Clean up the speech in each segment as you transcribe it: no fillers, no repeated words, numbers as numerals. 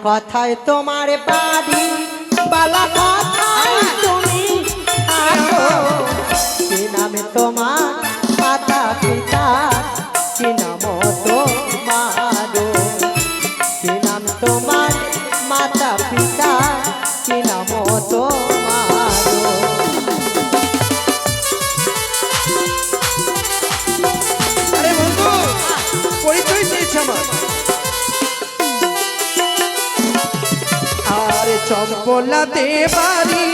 কথায় তোমার বাড়ি বালা কথায় তুমি থাকো কি নামে তোমার মাতা পিতা কি নাম তোমারো কি নাম তোমার মাতা পিতা কি নাম তোমারো আরে বন্ধু পরিচয় দিয়েছে আমার আরে চম্পলাতে বাড়ি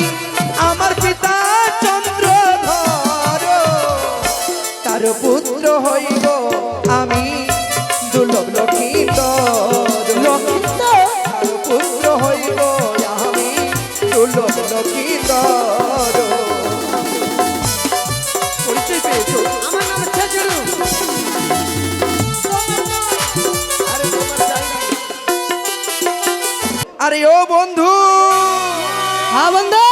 আমার পিতা চন্দ্রধর তার পুত্র হইব আমি দুর্লভ লক্ষিন্দর তার পুত্র হইব আমি দুর্লভ লক্ষিন্দর পরিচয় পেয়েছ আমার নাম ছেচড়ু আরে ও বন্ধু হ্যাঁ বন্ধু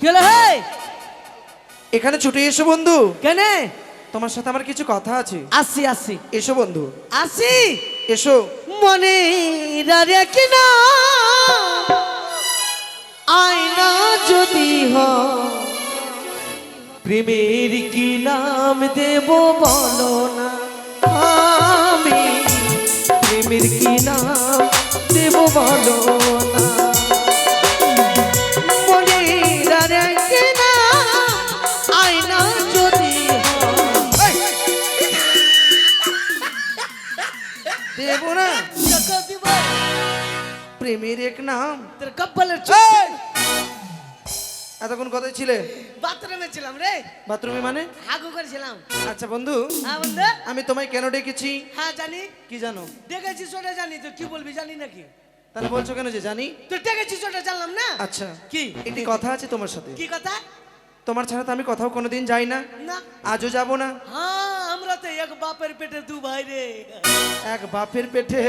কি হলো হে এখানে ছুটে এসো বন্ধু কেনে তোমার সাথে আমার কিছু কথা আছে আসি আসি এসো বন্ধু আসি এসো মনে রেখে না আয়না যদি হয় প্রেমের কি নাম দেব বলো না আমি প্রেমের কি নাম দেব বলো না মনে রেখে না আয়না যদি হয় দেব না টাকা দিব প্রেমের এক নাম তোর কপালের এই! এতক্ষণ কোথায় ছিলে বাথরুমে ছিলাম রে বাথরুমে মানে হাগু করেছিলাম আচ্ছা বন্ধু হ্যাঁ বন্ধু আমি তোমায় কেন ডেকেছি হ্যাঁ জানি কি জানো দেখেছিস ওটা জানি তো কি বলবি জানি নাকি তাহলে বলছো কেন যে জানি তুই দেখেছিস ওটা জানলাম না আচ্ছা কি একটি কথা আছে তোমার সাথে কি কথা তোমার ছাড়া তো আমি কোথাও কোনোদিন যাই না না আজও যাব না হ্যাঁ আমরা তো এক বাপের পেটে দু ভাই রে এক বাপের পেটে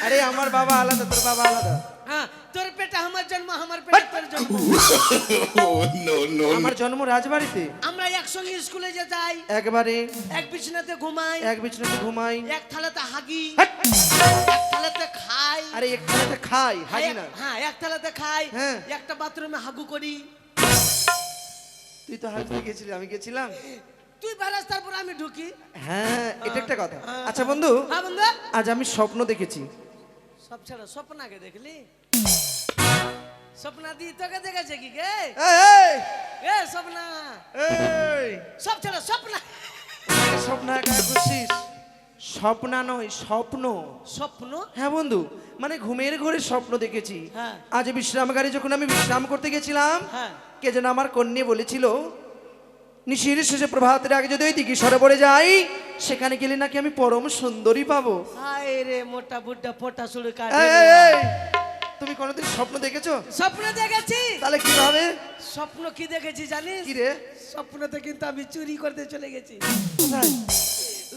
আরে আমার বাবা আলাদা তোর বাবা আলাদা হ্যাঁ তোর পেটে আমার জন্ম আমার পেটে তোর জন্ম আমার জন্ম রাজবাড়িতে আমরা একসঙ্গে স্কুলে যে যাই একবারে এক বিছানাতে ঘুমাই এক বিছানাতে ঘুমাই এক থালাতে হাগি হাট! এক থালাতে খাই আরে এক থালাতে খাই হাগি না হ্যাঁ এক থালাতে খাই হ্যাঁ। একটা বাথরুমে হাগু করি তুই তো হাগতে গেছিলি আমি গেছিলাম তুই বেরাস তারপর আমি ঢুকি হ্যাঁ এটা একটা কথা আচ্ছা বন্ধু হ্যাঁ বন্ধু আজ আমি স্বপ্ন দেখেছি সব ছাড়া স্বপ্ন আগে দেখলি স্বপ্ন দি তোকে দেখেছে কি কে এই, এ স্বপ্ন এই, সব ছাড়া স্বপ্ন এই স্বপ্ন একা বুঝছিস স্বপ্ন নয় স্বপ্ন স্বপ্ন হ্যাঁ বন্ধু মানে ঘুমের ঘরে স্বপ্ন দেখেছি হ্যাঁ। আজ বিশ্রামগারে যখন আমি বিশ্রাম করতে গেছিলাম হ্যাঁ কে যেন আমার কন্যা বলেছিল নিশির শেষে প্রভাতের আগে যদি ওই দিঘি সরোবরে যাই সেখানে গেলে নাকি আমি পরম সুন্দরী পাবো হায় রে মোটা বুড্ডা ফোটা শুরু কাটে এই, এই, এই, তুমি কোনোদিন স্বপ্ন দেখেছো স্বপ্ন দেখেছি তাহলে কি হবে স্বপ্ন কি দেখেছি জানিস কি রে স্বপ্নতে কিন্তু আমি চুরি করতে চলে গেছি কোথায়?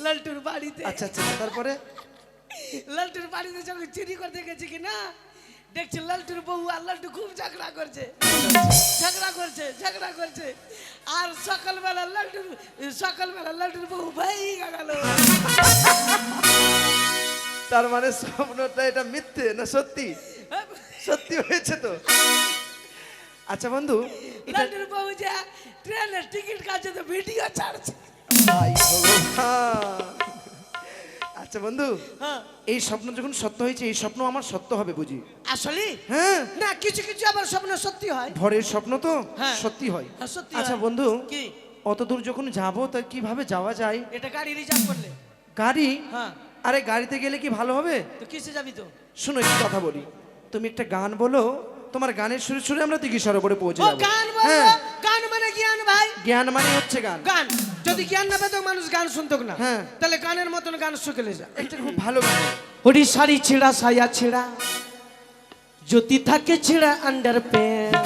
লালটুর বাড়িতে আচ্ছা আচ্ছা তারপরে লালটুর বাড়িতে যখন চুরি করতে গেছি কি না দেখছি লালটুর বউ আর লালটু খুব ঝগড়া করছে ঝগড়া করছে আর সকালবেলা লালটুর বউ ভাই গেল তার মানে স্বপ্নটা এটা মিথ্যে না সত্যি সত্যি হয়েছে তো আচ্ছা বন্ধু এটা লালটুর বউ যে ট্রেনের টিকিট কাটছে তো ভিডিও ছাড়ছে হাই ভগবান। আচ্ছা বন্ধু হ্যাঁ এই স্বপ্ন যখন সত্য হয়েছে এই স্বপ্ন আমার সত্য হবে বুঝি আসলে হ্যাঁ না কিছু কিছু আবার স্বপ্ন সত্যি হয় ভোরের স্বপ্ন তো হ্যাঁ। সত্যি হয় হ্যাঁ, সত্যি আচ্ছা হয়। বন্ধু কি অত দূর যখন যাবো তা কিভাবে যাওয়া যায় এটা গাড়ি রিজার্ভ করলে গাড়ি হ্যাঁ আরে গাড়িতে গেলে কি ভালো হবে তো কিসে যাবি তো শোনো একটু কথা বলি তুমি একটা গান বলো তোমার গানের সুরে সুরে আমরা দিঘি সরোবরে পৌঁছে ও যাবো গান বলবো হ্যাঁ গান মানে জ্ঞান ভাই জ্ঞান মানে হচ্ছে গান গান যদি জ্ঞান না পেতো মানুষ গান শুনতো না হ্যাঁ। তাহলে গানের মতন গান শুকেলে যা এটা খুব ভালো গান হরি শাড়ি ছেঁড়া সায়া ছেঁড়া যদি থাকে ছেঁড়া আন্ডার প্যান্ট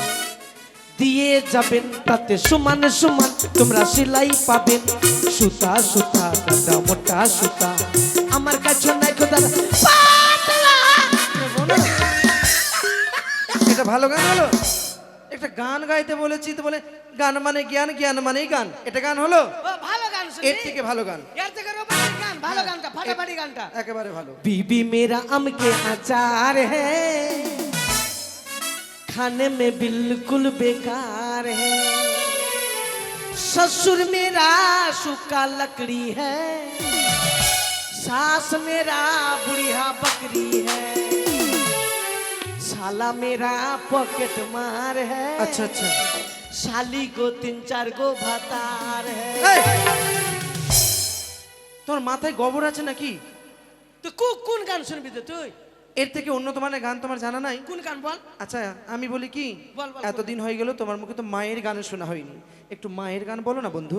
দিয়ে যাবেন তাতে সমান সমান তোমরা সেলাই পাবেন সুতা সুতা দাদা মোটা সুতা আমার কাছে নাই খোদার পাতলা এটা ভালো গান হলো একটা গান গাইতে বলেছি তো বলে গান মানে জ্ঞান জ্ঞান মানেই গান এটা গান হলো ও ভালো গান শুনি এর থেকে ভালো গান এর থেকে রোমান্টিক গান ভালো গানটা, ফাটাফাটি গানটা। একেবারে ভালো। बीबी मेरा आम के अचार है, खाने में बिल्कुल बेकार है। ससुर मेरा सूखा लकड़ी है, सास मेरा बुढ़िया बकरी है, साला मेरा पॉकेट मार है। अच्छा अच्छा। शाली को 3-4 गो भातार है। এই, তোর মাথায় গোবর আছে নাকি? তো কোন গান শুনবি তো তুই? এর থেকে উন্নত মানের গান তোমার জানা নাই? কোন গান বল? আচ্ছা আমি বলি কি, বল, বল, এতদিন হয়ে গেল তোমার মুখে তো মায়ের গান শোনা হয়নি, একটু মায়ের গান বলো না বন্ধু।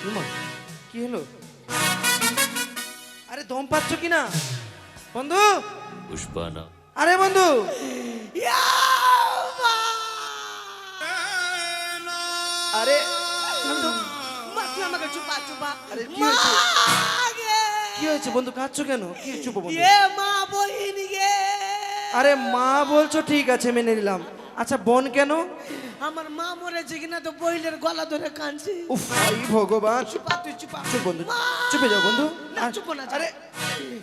উমা, কি হলো? আরে দম পাচ্ছ কি না বন্ধু? পুষ্পানা আরে বন্ধু, আরে বন্ধু, তুই আমাকে চুপা চুপা। আরে কি হয়েছে? কি হয়েছে বন্ধু, কাঁদছো কেন? কি চুপ বন্ধু? এ মা বহিনী গে, আরে মা বলছো ঠিক আছে মেনে নিলাম, আচ্ছা বোন কেন? আমার মা মরেছে কিনা তো বহিনের গলা ধরে কাঁদছি। উফ ভাই ভগবান। চুপা তুই চুপা। চুপ বন্ধু, মা! চুপে যাও বন্ধু। না চুপ না। আরে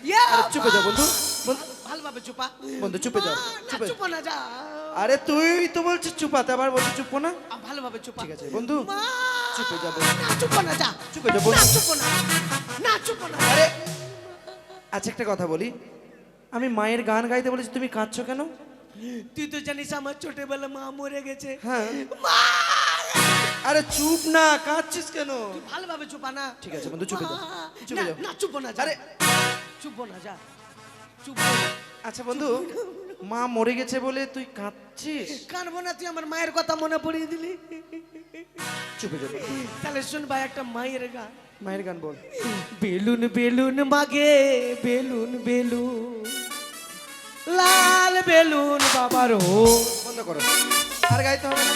ইয়া আরে চুপে যাও বন্ধু। বন্ধু, ভালোভাবে চুপা। বন্ধু চুপে যাও, মা, না, চুপে। চুপ না যা। আরে তুই তো বলছিস চুপাতে, আবার বলছিস চুপ না। ভালোভাবে চুপা। ঠিক আছে বন্ধু, মা! চুপে যাবো। না চুপ না যা। চুপে যাও বন্ধু। না চুপ না। না চুপ না। আরে আচ্ছা একটা কথা বলি, আমি মায়ের গান গাইতে বলেছি, তুমি কাঁদছো কেন? তুই তো জানিস আমার ছোটবেলা মা মরে গেছে। হ্যাঁ। মা! আরে চুপ না, কাঁদছিস কেন? তুই ভালোভাবে চুপা না। ঠিক আছে বন্ধু, চুপে যাও, মা! চুপে না, যাও। না চুপ না যা। আরে চুপ না যা। চুপ। আচ্ছা বন্ধু, মা মরে গেছে বলে তুই কাঁদছিস? কানবো না, তুই আমার মায়ের কথা মনে পড়িয়ে দিলি। চুপে যাবো। তাহলে শুন ভাই একটা মায়ের গান। মায়ের গান বল। বেলুন বেলুন মাগে বেলুন বেলুন, লাল বেলুন বাবার হো। বন্ধ করো, আর গাইতে হবে না,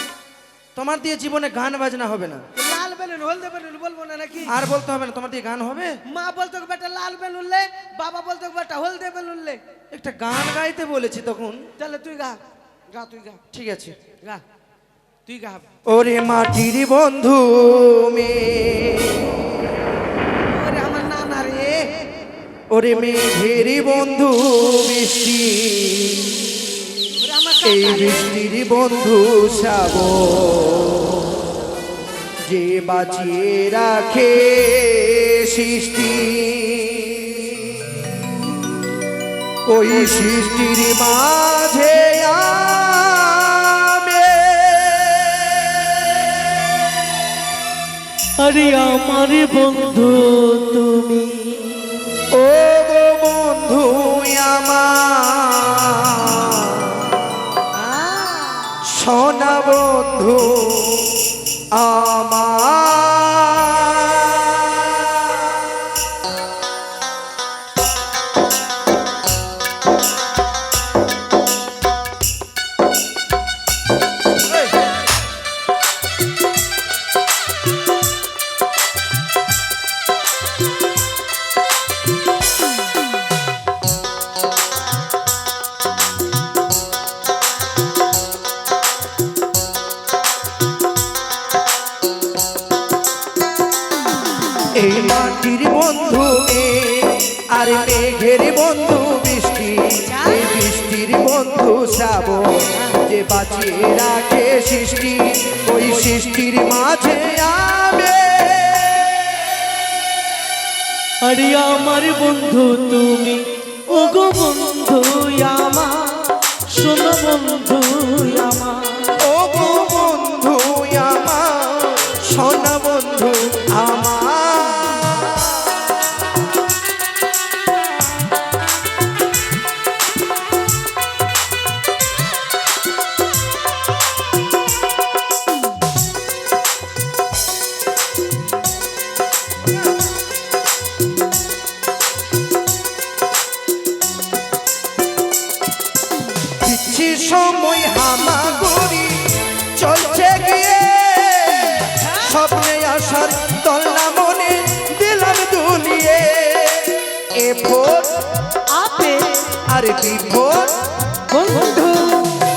তোমার দিয়ে জীবনে গান বাজনা হবে না। লাল বেলুন হলদে বেলুন বলবো না নাকি? আর বলতে হবে না, তোমার দিয়ে গান হবে। মা বলতো বেটা লাল বেলুন লে, বাবা বলতো বেটা হলদে বেলুন লে। একটা গান গাইতে বলেছি তখন। তাহলে তুই গা, গা তুই গা, ঠিক আছে গা তুই গা। ওরে মাটির বন্ধু মে, ওরে আমার নানা রে, ওরে মেঘের বন্ধু বৃষ্টি, ওরে আমার এই কাকা রে। বৃষ্টির বন্ধু শ্রাব, যে বাঁচিয়ে রাখে সৃষ্টি, ওই সৃষ্টির মাঝে আমি, আরে আমার বন্ধু তুমি, ও গো বন্ধু আমার, সোনা বন্ধু আমার। এই মাটির বন্ধু আর মেঘের বন্ধু বৃষ্টি, এই বৃষ্টির বন্ধু শ্রাবণ, যে বাঁচিয়ে রাখে সৃষ্টি, ওই সৃষ্টির মাঝে আমি। আরে আমার বন্ধু তুমি, ও গো বন্ধু আমার, শোনো বন্ধু আমার, ও গো বন্ধু আমার, সোনা বন্ধু আমার। দিচ্ছি সময় হামাগুড়ি চলছে গিয়ে, স্বপ্নে আসার তল্লা মনে দিলাম দুলিয়ে, এ ফোর আপে আর বিফোর বন্ধু।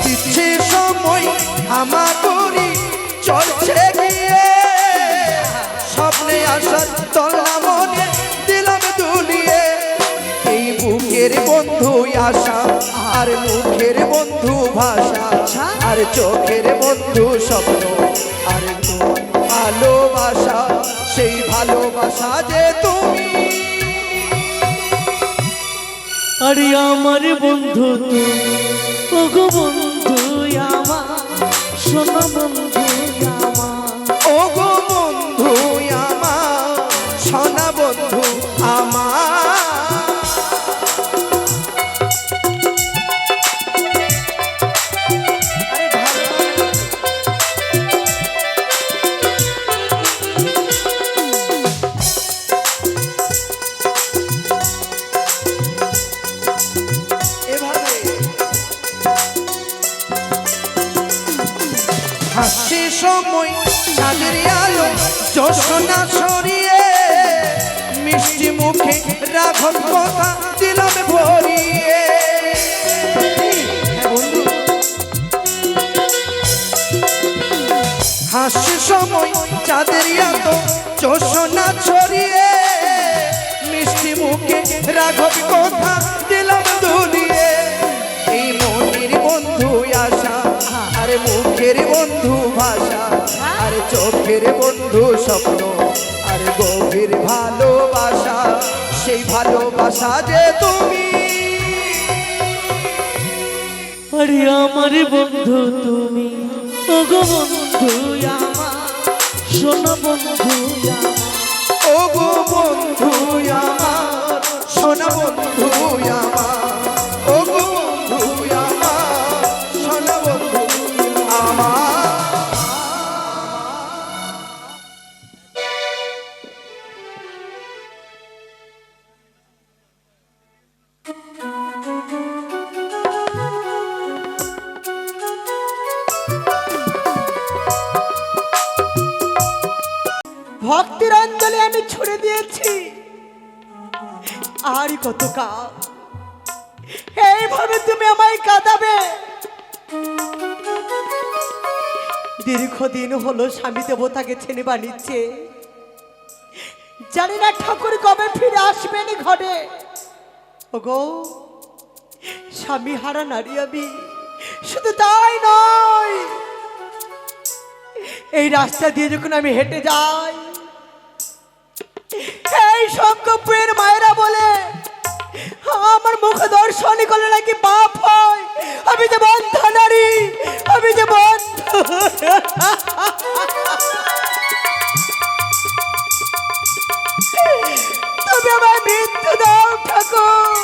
দিচ্ছি সময় হামাগুড়ি চলছে গিয়ে, সার তলা মনে দিলাম দুলিয়ে। এই বুকের বন্ধু আশা আর মুখের বন্ধু ভাষা আর চোখের বন্ধু স্বপ্ন আর ভালোবাসা, সেই ভালোবাসা যে তুমি। আরে আমার বন্ধু ওগো বন্ধু আমার, সোনা বন্ধু আমার, ওগো বন্ধু আমার, সোনা বন্ধু আমার। হাসি সময় চাঁদের আলো জোছনা ছড়িয়ে, মিষ্টি মুখে রাঘব কথা দিলাম ভরিয়ে। হাসি সময় চাঁদের আলো জোছনা ছড়িয়ে, মিষ্টি মুখে রাঘব কথা দিলাম দুলিয়ে। এই মনের বন্ধু আশা আর মুখের বন্ধু ভাষা আর চোখের বন্ধু স্বপ্ন আর গভীর ভালোবাসা, সেই ভালোবাসা যে তুমি। আরে আমার বন্ধু তুমি ওগো বন্ধু আমার, সোনা বন্ধু আমার, ওগো বন্ধু আমার, সোনা বন্ধু আমার, ওগো বন্ধু আমার, সোনা বন্ধু আমার। ভক্তির অঞ্জলি আমি ছুড়ে দিয়েছি, আর কত কাল এইভাবে তুমি আমায় কাঁদাবে? দীর্ঘদিন হলো স্বামী দেবতাকে ছেনে বানিয়েছে, জানি না ঠাকুর কবে ফিরে আসবেন ঘরে। ওগো স্বামী হারা নারী আমি, শুধু তাই নয়, এই রাস্তা দিয়ে যখন আমি হেঁটে যাই, এই শঙ্করপুরের মায়েরা বলে আমার মুখ দর্শন করলে নাকি পাপ হয়। আমি যে বন্ধ নারী, আমি যে বন্ধ। তুমি আমার মৃত্যু দাও ঠাকুর,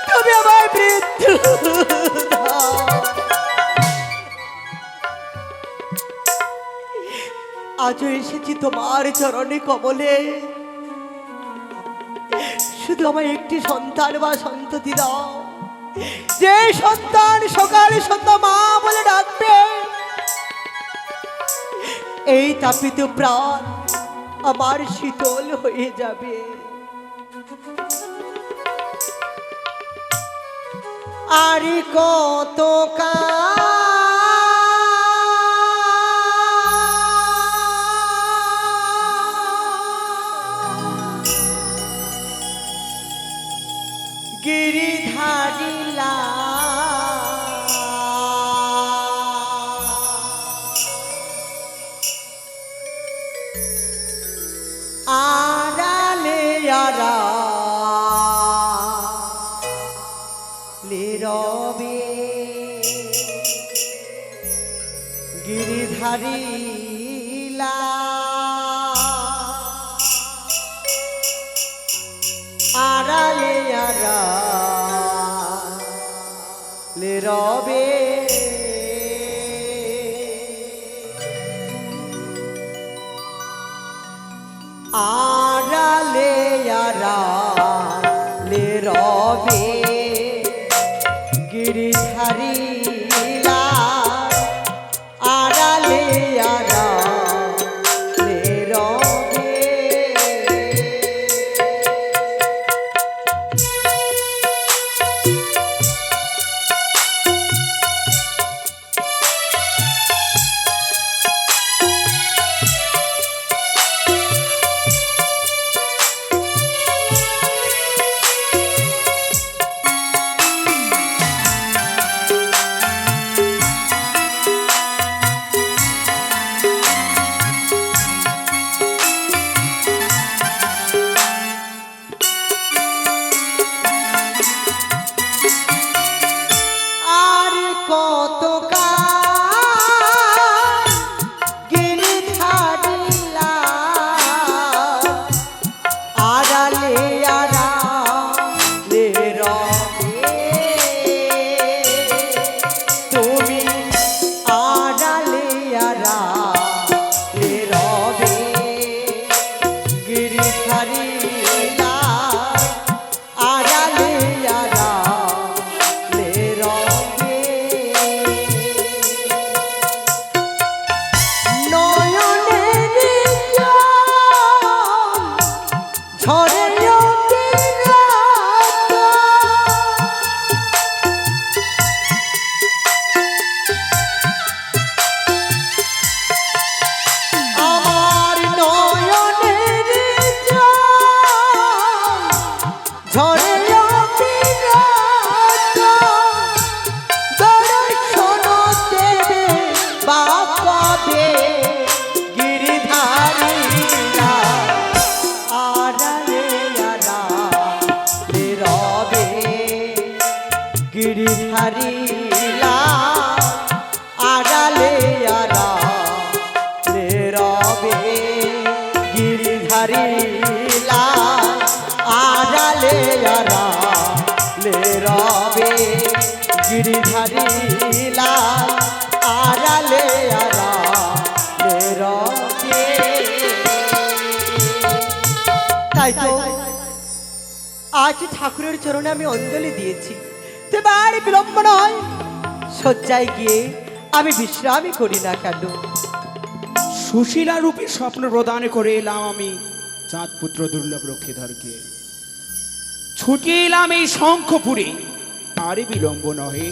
তুমি আমার মৃত্যু দাও। আজও এসেছি তোমার চরণে কমলে, শুধু আমায় একটি সন্তান বা সন্ততি দাও, যে সন্তান সকালে সন্ধ্যা মা বলে ডাকবে। এই তাপিত প্রাণ আমার শীতল হয়ে যাবে। আর কত গিরিধারিলা আড়ালে আড়ালে রবে গিরিধারিলা আড়ালে আড়ালে রবে আড়ালে আড়ালে রবে গিরিধারিলা আড়ালে আড়ালে রবে। গিরিধারী লাল আড়ালে আড়ালে রবে গিরিধারী লাল আড়ালে আড়ালে রবে। তাই তো আজ ঠাকুরের চরণে আমি অঞ্জলি দিয়েছি, তো বাড়ি বিলম্ব নয়, শয্যায় গিয়ে আমি বিশ্রামই করি না কেন। সুশীলা রূপী স্বপ্ন প্রদান করে এলাম আমি চাঁদপুত্র দুর্লভ রক্ষীধরকে। ছুটে এলাম এই শঙ্খপুরে, আর বিলম্ব নহে,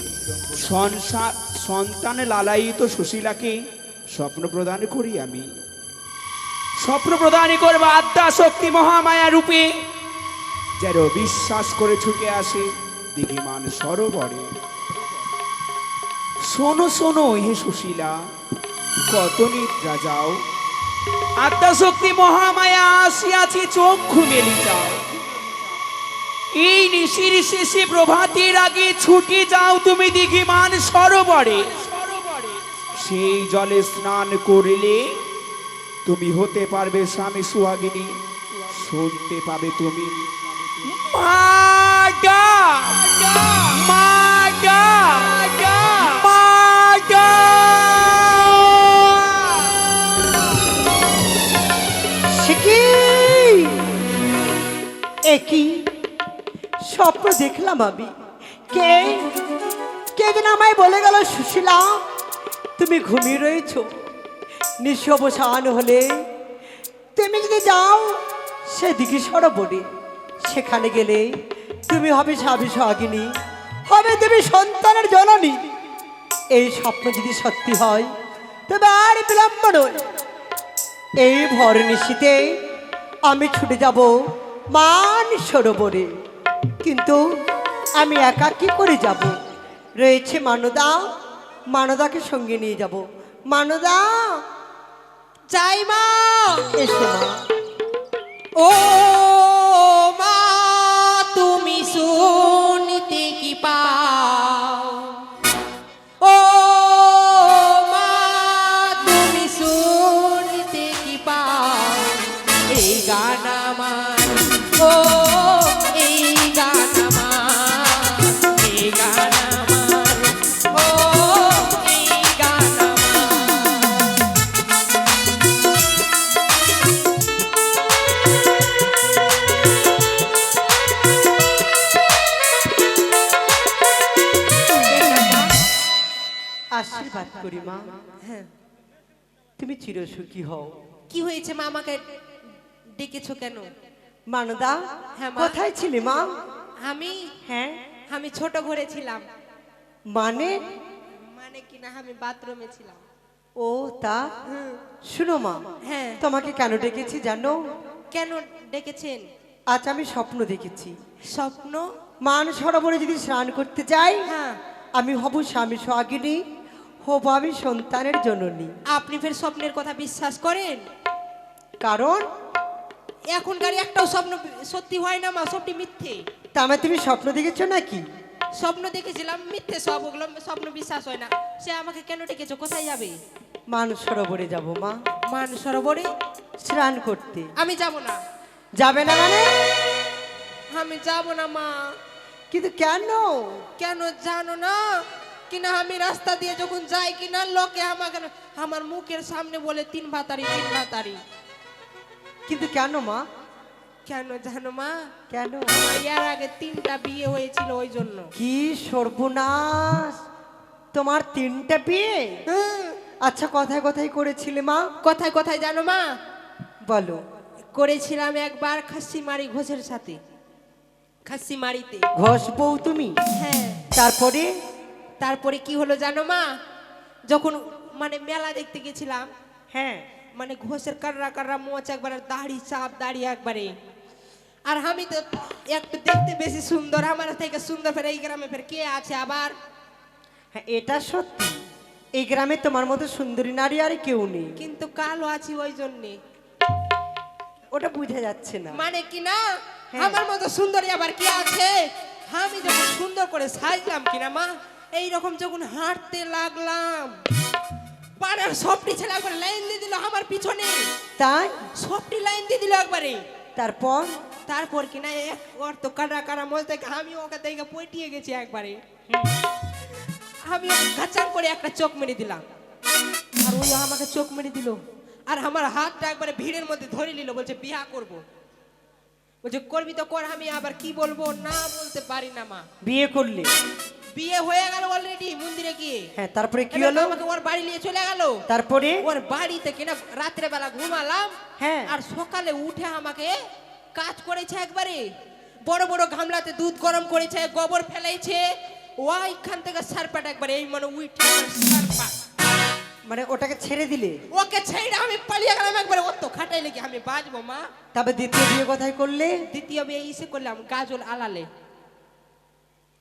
সন্তান লালায়িত সুশীলাকে স্বপ্ন প্রদান করি আমি। স্বপ্ন প্রদান করব আদ্যা শক্তি মহামায়া রূপে, যেন বিশ্বাস করে ছুটে আসে দিঘিমান সরোবরে। শোনো শোনো হে সুশীলা, কত নিদ্রা যাও, আত্মাশক্তি মহামায়া আসিয়াছি, চক্ষু মেলি যাও। এই নিশির শেষে প্রভাতের আগে ছুটে যাও তুমি দিঘিমান সরোবরে। সেই জলে স্নান করলে তুমি হতে পারবে স্বামী সুহাগিনী, শুনতে পাবে তুমি মা ডাক, মা ডাক, মা একই স্বপ্ন দেখলাম আমি। কে কে যেন আমায় বলে গেল, সুশীলা তুমি ঘুমিয়ে রয়েছ, নিঃস্ব অবসান হলে তুমি যদি যাও সেদিকে সরোবরে, সেখানে গেলে তুমি হবে স্বামী সোহাগিনী, হবে তুমি সন্তানের জননী। এই স্বপ্ন যদি সত্যি হয় তবে আর বিলম্ব নয়, এই ভর নিশীতে আমি ছুটে যাব মান সরোবরে। কিন্তু আমি একা কি করে যাব? রয়েছে মানদা, মানদাকে সঙ্গে নিয়ে যাব। মানদা, যাই মা। এসো মা। ও মা, তুমি শুনতে কি পাও? ও মা, তুমি শুনতে কি পাও? এই গান আমার, ও এই গান আমার, এই গান আমার, ও এই গান আশীর্বাদ করি মা, হ্যাঁ। তুমি চিরসুখী হও। কি হয়েছে মা, আমাকে ডেকেছো কেন? মানদা, হ্যাঁ মা। কোথায় ছিলে মা? আমি হ্যাঁ আমি ছোট ঘরে ছিলাম। মানে? মানে কি না, আমি বাথরুমে ছিলাম। ও তা, শুনো মা, হ্যাঁ। তোমাকে কেন ডেকেছি জানো? কেন ডেকেছেন? আজ আমি স্বপ্ন দেখেছি, স্বপ্ন? মান সরোবরে যদি স্নান করতে যাই, হ্যাঁ। আমি হব স্বামী সোহাগিনী, হব আমি সন্তানের জননী। আপনি ফের স্বপ্নের কথা বিশ্বাস করেন? কারণ এখনকার একটাও স্বপ্ন সত্যি হয় না মা, সবটি মিথ্যে। তা আমার তুমি স্বপ্ন দেখেছো নাকি? স্বপ্ন দেখেছিলাম, মিথ্যে সব, ওগুলো স্বপ্ন বিশ্বাস হয় না। সে আমাকে কেন ডেকেছো? কোথায় যাবে? মান সরোবরে যাব মা, মান সরোবরে? স্নান করতে। আমি যাব না। যাবে না মানে? আমি যাব না মা। কিন্তু কেন? কেন জানো না কিনা, আমি রাস্তা দিয়ে যখন যাই কিনা, লোকে আমাকে আমার মুখের সামনে বলে তিন ভাতারি, তিন ভাতারি। কিন্তু কেন মা? কেন জানো মা? কেন? আমার এর আগে 3টা বিয়ে হয়েছিল, ওই জন্য। কি সর্বনাশ, তোমার 3টা বিয়ে? আচ্ছা, কথায় কথায় করেছিলে মা? কোথায় কোথায় জানো মা? বলো। করেছিলাম একবার খাসিমারি ঘোষের সাথে, খাসিমারিতে। ঘোষ বউ তুমি? হ্যাঁ। তারপরে? তারপরে কি হলো জানো মা? যখন মানে মেলা দেখতে গেছিলাম, হ্যাঁ, মানে ঘোষের কাররা কাররা মোচ একবারে, দাড়ি চাপ দাড়ি একবারে। আর আমি তো একটু দেখতে বেশি সুন্দর, আমার থেকে সুন্দর ফের এই গ্রামে ফের কে আছে আবার? হ্যাঁ, এটা সত্যি, এই গ্রামে তোমার মতো সুন্দরী নারী আর কেউ নেই। কিন্তু কালো আছি ওই জন্যে। ওটা বুঝা যাচ্ছে না। মানে কি না, হ্যাঁ। আমার মতো সুন্দরী আবার কি আছে? আমি যখন সুন্দর করে সাজলাম কিনা মা, এইরকম যখন হাঁটতে লাগলাম, পাড়ার সবটি ছেলে একবার লাইন দিয়ে দিল আমার পিছনে, তাই সবটি লাইন দিয়ে দিল একবারে। তারপর তারপর কিনা এক ওর তো কাটা কাটা মল থেকে আমি ওকে দেখে পটিয়ে গেছি একবারে। আমি ওকে ঘাচান করে একটা চোখ মেরে দিলাম, আর ওই আমাকে চোখ মেরে দিল, আর আমার হাতটা একবারে ভিড়ের মধ্যে ধরে নিল, বলছে বিয়া করব। বলছে করবি তো কর, আমি আবার কি বলবো না বলতে পারি না মা। বিয়ে করলে? বিয়ে হয়ে গেল অলরেডি মন্দিরে গিয়ে। হ্যাঁ, তারপরে কি এবার হলো? আমাকে ওর বাড়ি নিয়ে চলে গেল। তারপরে ওর বাড়িতে কিনা রাত্রে বেলা ঘুমালাম, হ্যাঁ। আর সকালে উঠে আমাকে কাজ করেছে একবারে, বড় বড় গামলাতে দুধ গরম করেছে, গোবর ফেলাইছে, ওইখান থেকে সারপাট একবারে এই মানে উইঠে সারপাট। মানে ওটাকে ছেড়ে দিলে? ওকে ছেড়ে আমি পালিয়ে গেলাম একবারে, ও তো খাটাই লেগে আমি বাঁচবো মা। তবে দ্বিতীয় বিয়ে কোথায় করলে? দ্বিতীয় বিয়ে ইসে করলাম গাজল আলালে।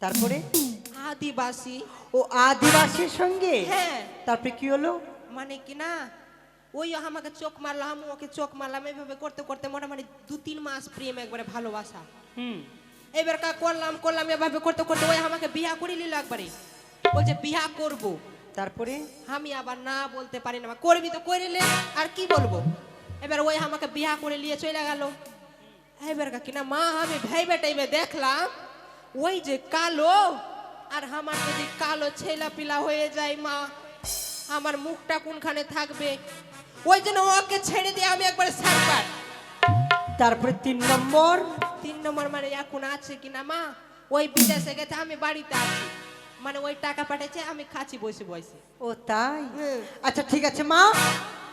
তারপরে? আদিবাসী। ও আদিবাসীর সঙ্গে? হ্যাঁ। তারপরে কি হলো? মানে কি না ওই আমাকে চোখ মারলো, আমি ওকে চোখ মারলাম, এইভাবে করতে করতে মোটামুটি 2-3 মাস প্রেম একবারে ভালোবাসা। এবার কা করলাম এভাবে করতে করতে ওই আমাকে বিয়া করে নিল একবারে, বলছে বিয়া করব। তারপরে আমি আবার না বলতে পারি না, করবি তো করিলে আর কি বলবো। এবার ওই আমাকে বিয়া করে নিয়ে চলে গেল। এবার কা কিনা মা আমি ভাইবে টাইবে দেখলাম ওই যে কালো, আর আমার যদি কালো ছেলা পিলা হয়ে যায় মা, আমার মুখটা কোনখানে থাকবে, ওই জন্য ওকে ছেড়ে দিয়ে আমি একবার সারপাট। তারপরে 3 নম্বর? 3 নম্বর মানে এখন আছে কিনা মা, ওই বিদেশে গেছে, আমি বাড়িতে আছি, মানে ওই টাকা পাঠাইছে, আমি খাচ্ছি বসে বসে। ও তাই? হুম। আচ্ছা ঠিক আছে মা,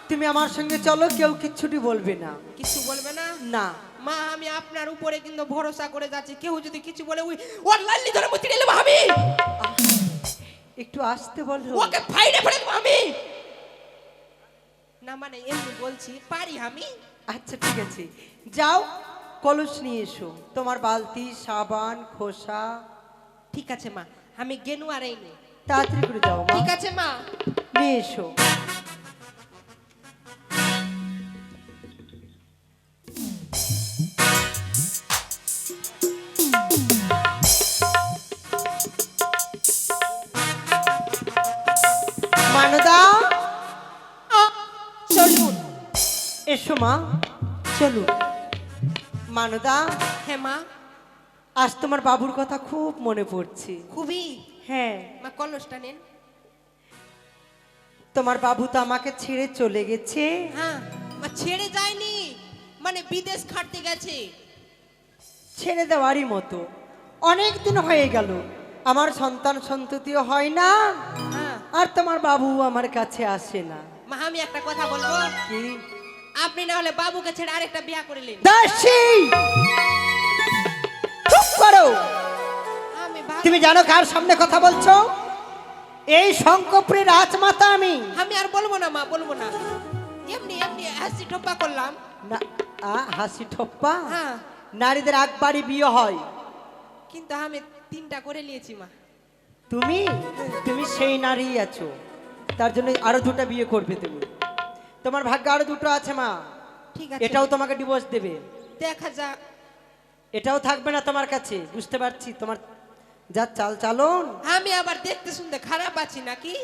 তুমি আমার সঙ্গে চলো, কেউ কিচ্ছুটি বলবে না। কিছু বলবে না? না মা আমি আপনার উপরে কিন্তু ভরসা করে যাচ্ছি, কেউ যদি কিছু বলে ওর লাল্লি ধরে মুতি নিলে আমি একটু আসতে বলো। ওকে ফাইডে ফেলে দেবো আমি। না মানে এমনি বলছি, পারি আমি। আচ্ছা ঠিক আছে, যাও কলস নিয়ে এসো, তোমার বালতি, সাবান, খোসা। ঠিক আছে মা, আমি গেনু আর এই নে। তাড়াতাড়ি করে যাও মা, ঠিক আছে মা। নিয়ে এসো। মানদা চলুন। এসো মা, চলুন। মানদা, হ্যাঁ মা। আজ তোমার বাবুর কথা খুব মনে পড়ছে। খুবই? হ্যাঁ, মা কলসটা নেন। তোমার বাবু তো আমাকে ছেড়ে চলে গেছে। হ্যাঁ মা, ছেড়ে যায়নি, মানে বিদেশ খাটতে গেছে। ছেড়ে দেওয়ারই মতো, অনেক দিন হয়ে গেল, আমার সন্তান সন্ততিও হয় না, হ্যাঁ আর তোমার বাবু আমার কাছে আসে না। মা আমি একটা কথা বলবো, কি? আপনি না হলে বাবুকে ছেড়ে আরেকটা বিয়া করে নিন। দাসী, চুপ করো। আমি তুমি জানো কার সামনে কথা বলছো? এই শঙ্করপুরের রাজমাতা আমি। আমি আর বলবো না মা, বলবো না, এমনি এমনি হাসি ঠোপা করলাম। না, হাসি ঠপ্পা? হ্যাঁ, নারীদের একবারই বিয়ে হয়। কিন্তু আমি 3টা করে নিয়েছি মা। তুমি তুমি সেই নারী আছো, তার জন্য আরো 2টা বিয়ে করবে তুমি। তোমার ভাগ্যে আরো 2টো আছে মা। ঠিক আছে, এটাও তোমাকে ডিভোর্স দেবে, দেখা যাক। এটাও থাকবে না তোমার কাছে। বুঝতে পারছি তোমার যা চাল চালন। আমি আবার দেখতে শুনতে খারাপ আছি নাকি?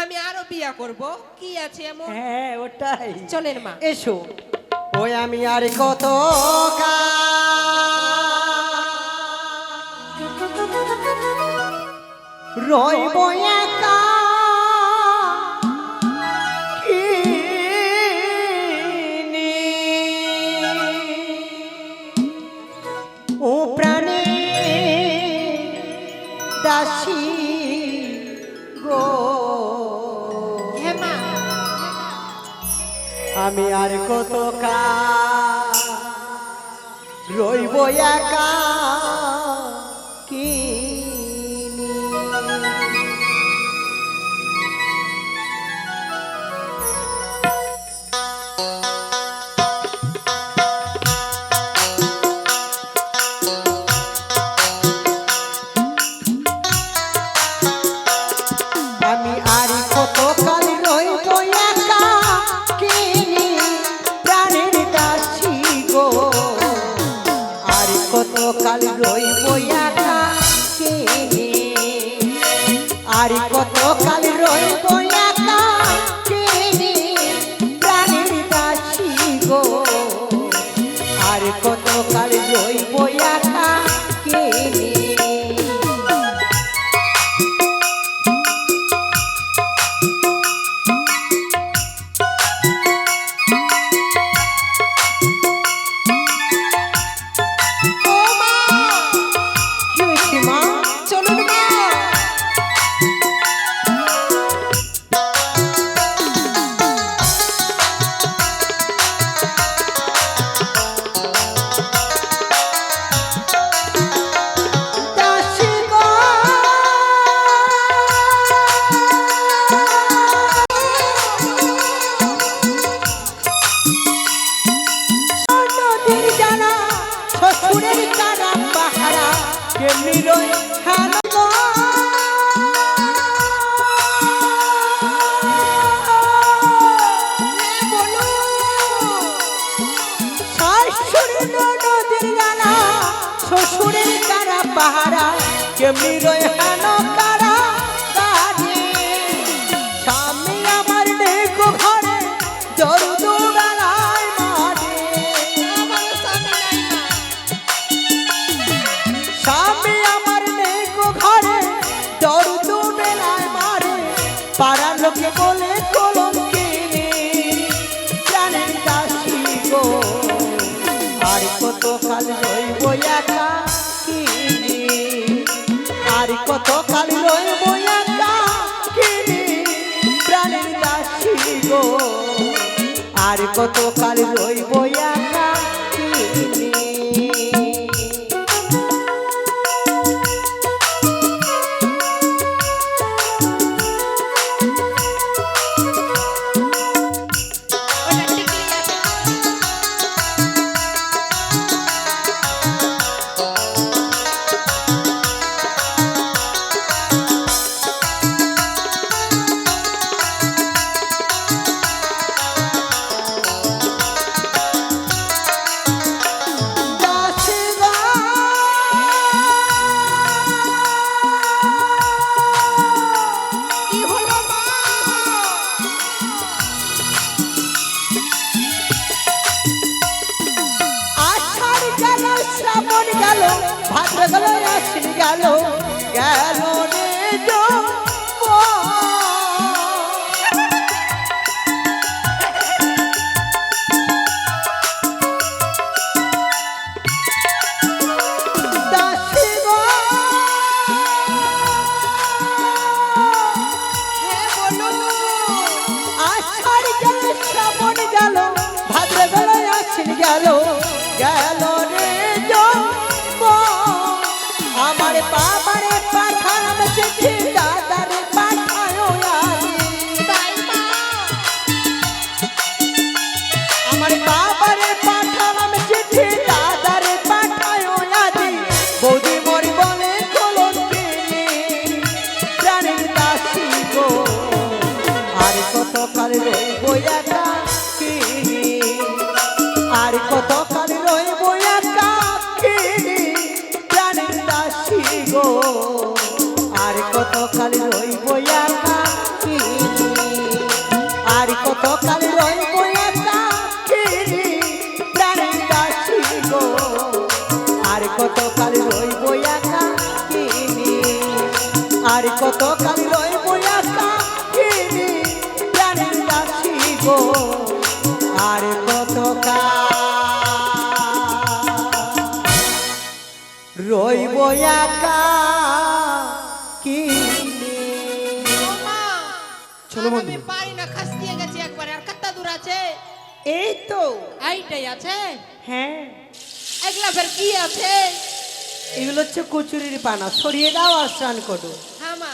আমি আরো বিয়া করব, কি আছে এমন? হ্যাঁ ওটাই। চলেন মা। এসো। ওই আমি আর কত রইব একা, ও প্রাণে দাসী গো, হ্যাঁ মা। আমি আর কত রইব একা কি। আমি আর কত কাল রইব একা কিনি প্রাণের দাসী গো, আর কত কাল রইব একা কিনি, আর কত কাল রইব একা শ্বশুরের কারা পাহারা কেমনি রই হেন গো। শাশুড়ি ননদের জ্বালা শ্বশুরের কারা পাহারা কেমনি রই হেন কারা গানে। স্বামী আমার নেই গো ঘরে দরদ বেলায় মারে। স্বামী আমার নেই গো ঘরে দরদ বেলায় মারে। পাড়ার লোকে বলে কলঙ্কিনী প্রাণের দাসী গো। আর কত কাল রইব একা কিনি, আর কত কাল রইব একা কিনি প্রাণের দাসী গো। আর কত কাল রইব একা কিনি। ওটা টিকলি আছে। দাসীরা কি হলো মা? আষাঢ় গেল শ্রাবণ গেল ভাদ্র গেল আশ্বিন গেল গেল রে যৌবন। দাসী গো হ্যাঁ বলো। আষাঢ় গেল শ্রাবণ গেল ভাদ্র গেল আশ্বিন গেল গেল রে যৌবন। আমার বাবারে পাঠালাম চিঠি দাদারে পাঠায় আনি। তাই মা। আমার বাবারে পাঠালাম চিঠি দাদারে পাঠায় আনি। বৌদি মোর বলে কলঙ্কিনী প্রাণের দাসী গো। আর কত কাল রইব একা কিনি, আর কত কাল রইব একা কিনি প্রাণের দাসী গো। আর কত কাল রইব একা কিনি, আর কত কাল রইব একা কিনি প্রাণের দাসী গো। আর কত কাল রইব একা কিনি, আর কত কাল রইব একা কিনি প্রাণের দাসী গো। আর কত কাল রইব একা কিনি। ও মা, চলো আর বন্ধু। আমি পারি না, খাস দিয়ে গেছি একবারে। আর কত দূর আছে? এই তো এইটাই আছে। হ্যাঁ, এগুলা ফের কি আছে? এগুলো হচ্ছে কচুরির পানা, সরিয়ে দাও আর স্নান করো। হ্যাঁ মা,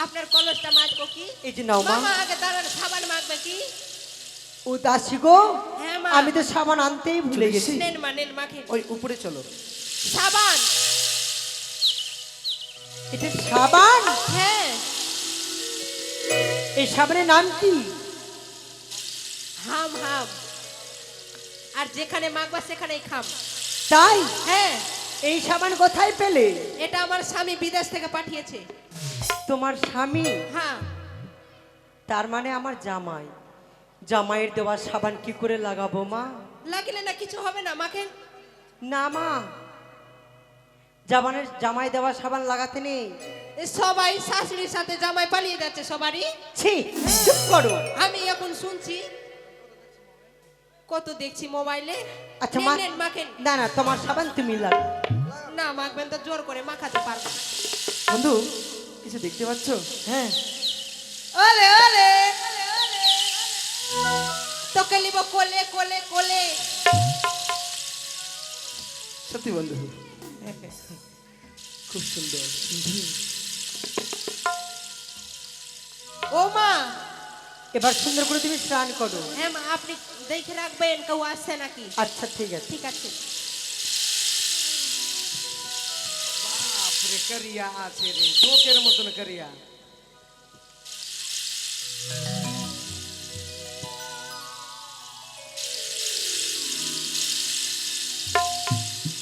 আপনার কলসটা মাজবো কি? এই যে নাও মা। মামা আগে দাঁড়ান, সাবান মাখবে কি? ও দাসী গো, হ্যাঁ মা। আমি তো সাবান আনতেই ভুলে গেছি। নেন মা, নেন মাখেন। ওই উপরে চলো। সাবান। এটা সাবান? হ্যাঁ। এই সাবানের নাম কি? হাম হাম। আর যেখানে মাখবা সেখানেই খাম। তাই? হ্যাঁ, এই সাবান কোথায় পেলে? এটা আমার স্বামী বিদেশ থেকে পাঠিয়েছে। তোমার স্বামী? হ্যাঁ। তার মানে আমার জামাই। জামাইয়ের দেওয়া সাবান কি করে লাগাবো মা? লাগলে না কিছু হবে না, মাখেন। না মা, জামাই দেওয়া সাবান লাগাতে নেই। এ সবাই শাশুড়ির সাথে জামাই পালিয়ে যাচ্ছে সবারই। ছি, চুপ করো। আমি এখন শুনছি, কত দেখছি মোবাইলে। আচ্ছা নেন, মা, নেন, মাখেন। না না, তোমার সাবান তুমি লাগো। না মাখবেন তো জোর করে মাখাতে পারবো না। বন্ধু, কিছু দেখতে পাচ্ছ? হ্যাঁ, ওলে ওলে তোকে লিব কোলে কোলে কোলে। সত্যি বন্ধু, খুব সুন্দর। ও মা, এবার সুন্দর করে তুমি স্নান করো। হ্যাঁ মা, আপনি দেখে রাখবেন কেউ আসছে নাকি। আচ্ছা ঠিক আছে। ঠিক আছে। রে করিয়া আছে রে জোকের মতন করিয়া।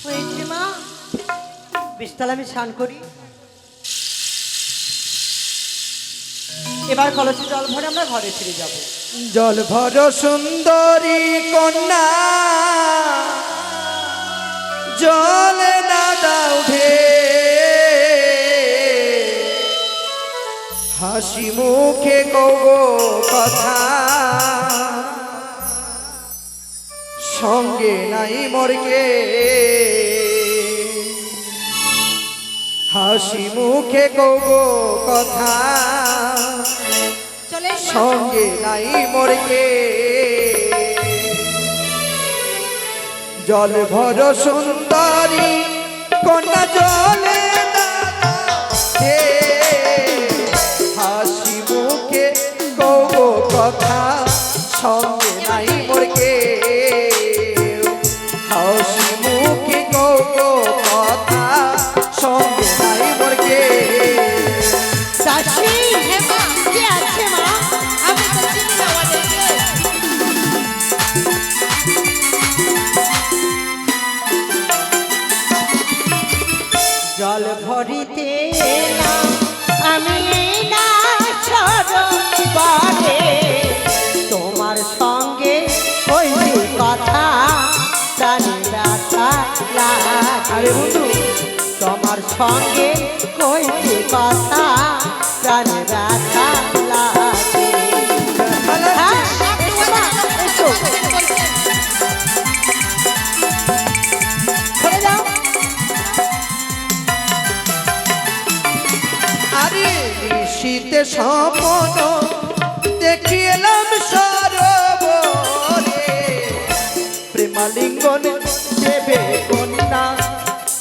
হয়েছে মা, বেশ তাহলে আমি স্নান করি। এবার কলসে জল ভরে আমরা ঘরে ফিরে যাব। জল ভর সুন্দরী কন্যা জলে দাদা উঠে, হাসি মুখে কব কথা, সঙ্গে নাই মরকে, হাসি মুখে কব কথা, চলে এসো। সঙ্গে নাই মরকে। জল ভর সুন্দরী কন্যা জলে দাদা হে, হাসি মুখে কব কথা, সঙ্গে নাই মরকে, হাসি মুখে কব কথা, সঙ্গে নাই মরকে। দাসী, হ্যাঁ মা, কে আছে মা? আমি তো চিনি না ওদেরকে। জল ভরিতে এলাম আমি না সরোবরে, তোমার সঙ্গে হইবে কথা, প্রাণে ব্যথা লাগে। আরে বন্ধু, তোমার সঙ্গে কইতে কথা, প্রাণে ব্যথা লাগে। হ্যাঁ, এসো মা, এসো। চলে যাও। আরে শীতে স্বপ্ন দেখি এলাম সরোবরে, প্রেমালিঙ্গন দেবে কন্যা